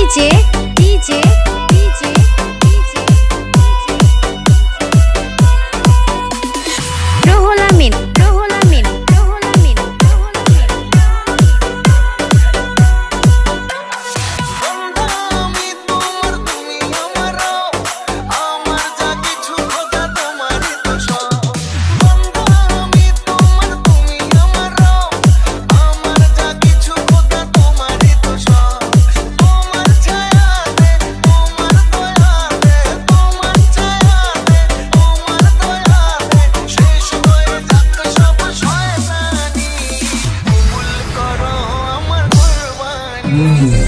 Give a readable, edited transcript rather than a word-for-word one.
DJ DJ DJ DJ Rohul Amin Rohul Amin Rohul Amin Rohul Amin আমি তোমার তুমি আমারও আমার যা কিছু খোদা তোমারই তো সব আমি তোমার তুমি আমারও আমার যা কিছু খোদা তোমারই তো সব তোমার ছায়াতে তোমার দয়াতে তোমার ছায়াতে তোমার দয়াতে শেষ হয়ে যাক সব শয়তানি কবুল করো আমার কুরবানি